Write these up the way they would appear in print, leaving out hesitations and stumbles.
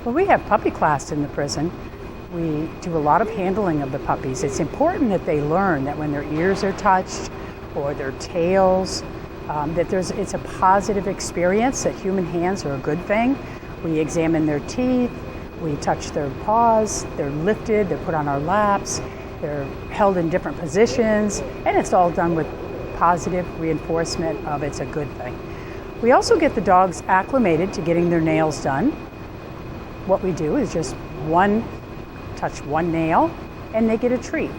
Well, we have puppy class in the prison. We do a lot of handling of the puppies. It's important that they learn that when their ears are touched or their tails, it's a positive experience, that human hands are a good thing. We examine their teeth, we touch their paws, they're lifted, they're put on our laps, they're held in different positions, and it's all done with positive reinforcement of it's a good thing. We also get the dogs acclimated to getting their nails done. What we do is just touch one nail and they get a treat,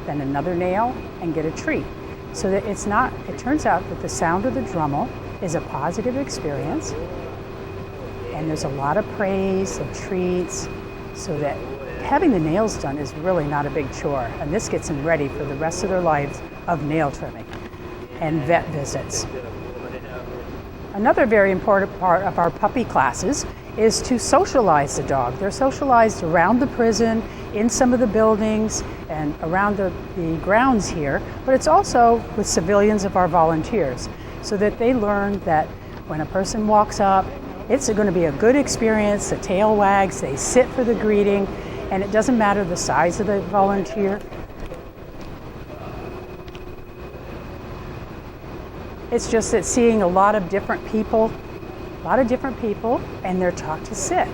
then another nail and get a treat. So that it turns out that the sound of the Dremel is a positive experience, and there's a lot of praise and treats, so that having the nails done is really not a big chore, and this gets them ready for the rest of their lives of nail trimming and vet visits. Another very important part of our puppy classes is to socialize the dog. They're socialized around the prison, in some of the buildings, and around the grounds here, but it's also with civilians of our volunteers, so that they learn that when a person walks up, it's going to be a good experience. The tail wags, they sit for the greeting, and it doesn't matter the size of the volunteer. It's just that seeing a lot of different people, and they're taught to sit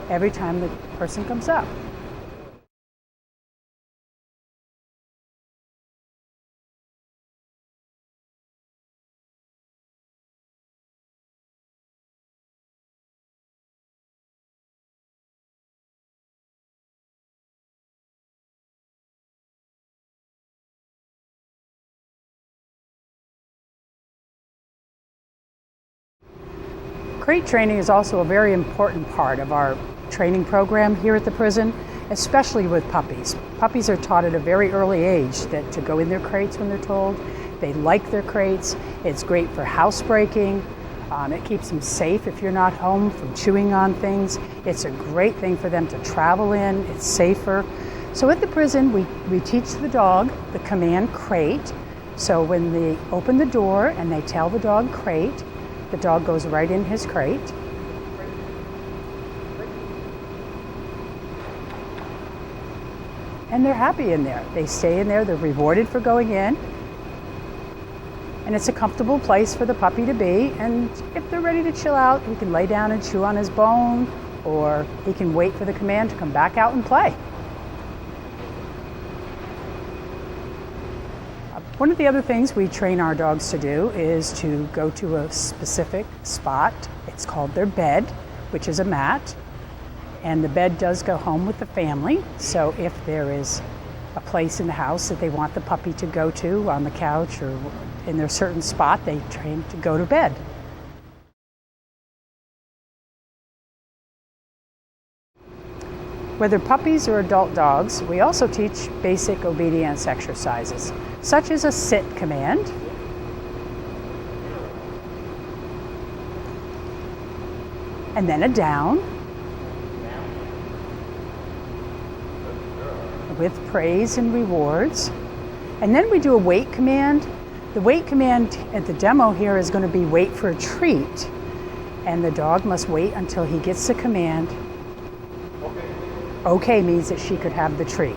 every time the person comes up. Crate training is also a very important part of our training program here at the prison, especially with puppies. Puppies are taught at a very early age that to go in their crates when they're told. They like their crates. It's great for housebreaking. It keeps them safe if you're not home from chewing on things. It's a great thing for them to travel in. It's safer. So at the prison, we teach the dog the command crate. So when they open the door and they tell the dog crate, the dog goes right in his crate. And they're happy in there. They stay in there, they're rewarded for going in. And it's a comfortable place for the puppy to be. And if they're ready to chill out, he can lay down and chew on his bone, or he can wait for the command to come back out and play. One of the other things we train our dogs to do is to go to a specific spot. It's called their bed, which is a mat. And the bed does go home with the family. So if there is a place in the house that they want the puppy to go to on the couch or in their certain spot, they train to go to bed. Whether puppies or adult dogs, we also teach basic obedience exercises, such as a sit command, and then a down, with praise and rewards. And then we do a wait command. The wait command at the demo here is going to be wait for a treat, and the dog must wait until he gets the command. Okay means that she could have the treat.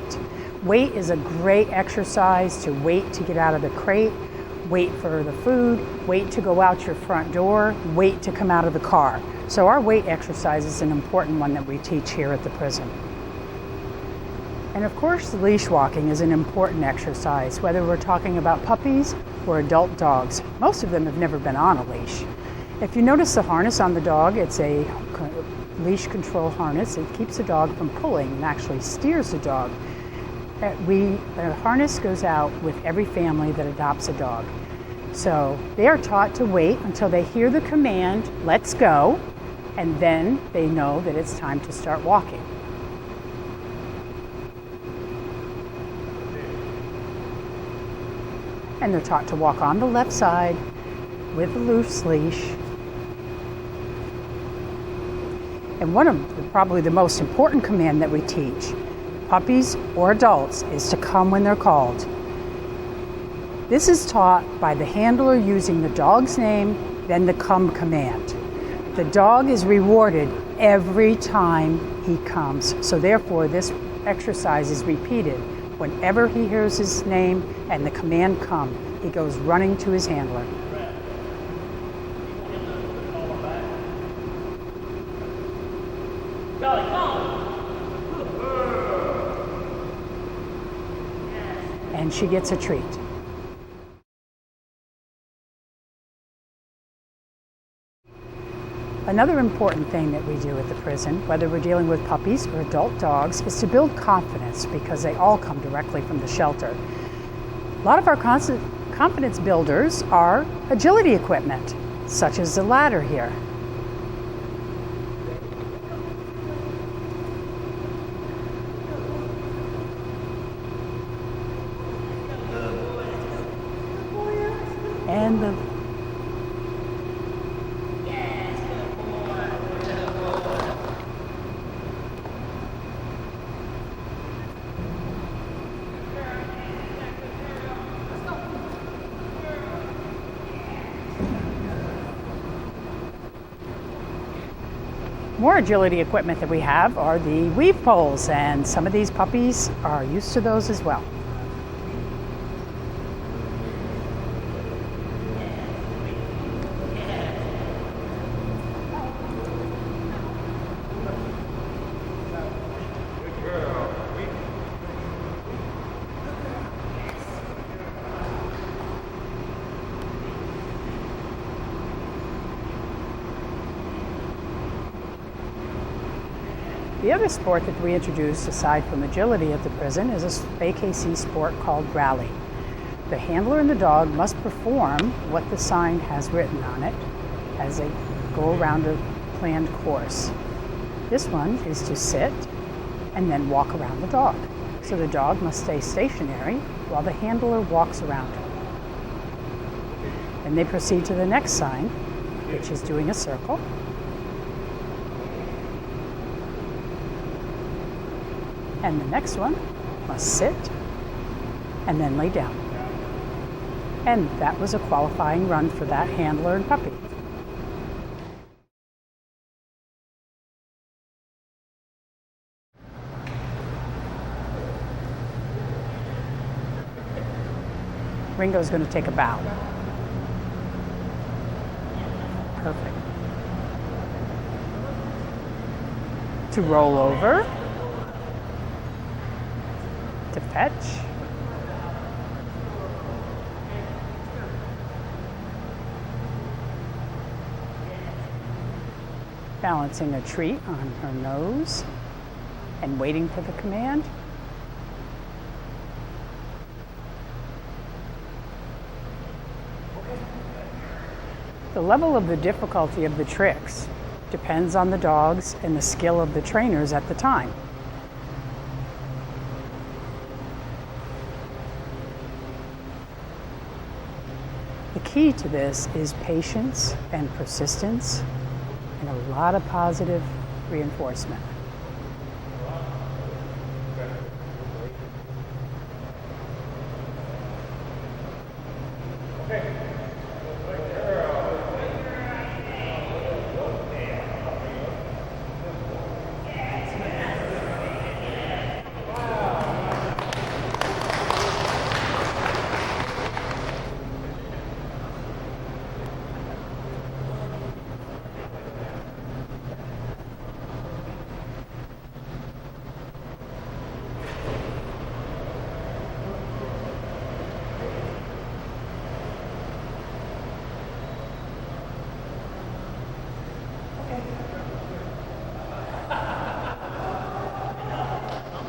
Wait is a great exercise to wait to get out of the crate, wait for the food, wait to go out your front door, wait to come out of the car. So our wait exercise is an important one that we teach here at the prison. And of course, leash walking is an important exercise, whether we're talking about puppies or adult dogs. Most of them have never been on a leash. If you notice the harness on the dog, it's a leash control harness. It keeps the dog from pulling and actually steers the dog. The harness goes out with every family that adopts a dog. So they are taught to wait until they hear the command, let's go, and then they know that it's time to start walking. And they're taught to walk on the left side with a loose leash. And probably the most important command that we teach, puppies or adults, is to come when they're called. This is taught by the handler using the dog's name, then the come command. The dog is rewarded every time he comes. So therefore, this exercise is repeated. Whenever he hears his name and the command come, he goes running to his handler. And she gets a treat. Another important thing that we do at the prison, whether we're dealing with puppies or adult dogs, is to build confidence, because they all come directly from the shelter. A lot of our confidence builders are agility equipment, such as the ladder here. And the more agility equipment that we have are the weave poles, and some of these puppies are used to those as well. The other sport that we introduced, aside from agility at the prison, is an AKC sport called rally. The handler and the dog must perform what the sign has written on it as they go around a planned course. This one is to sit and then walk around the dog. So the dog must stay stationary while the handler walks around. Then they proceed to the next sign, which is doing a circle. And the next one must sit and then lay down. And that was a qualifying run for that handler and puppy. Ringo's going to take a bow. Perfect. To roll over. To fetch. Balancing a treat on her nose and waiting for the command. The level of the difficulty of the tricks depends on the dogs and the skill of the trainers at the time. The key to this is patience and persistence and a lot of positive reinforcement.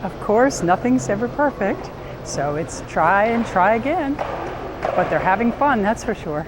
Of course, nothing's ever perfect, so it's try and try again. But they're having fun, that's for sure.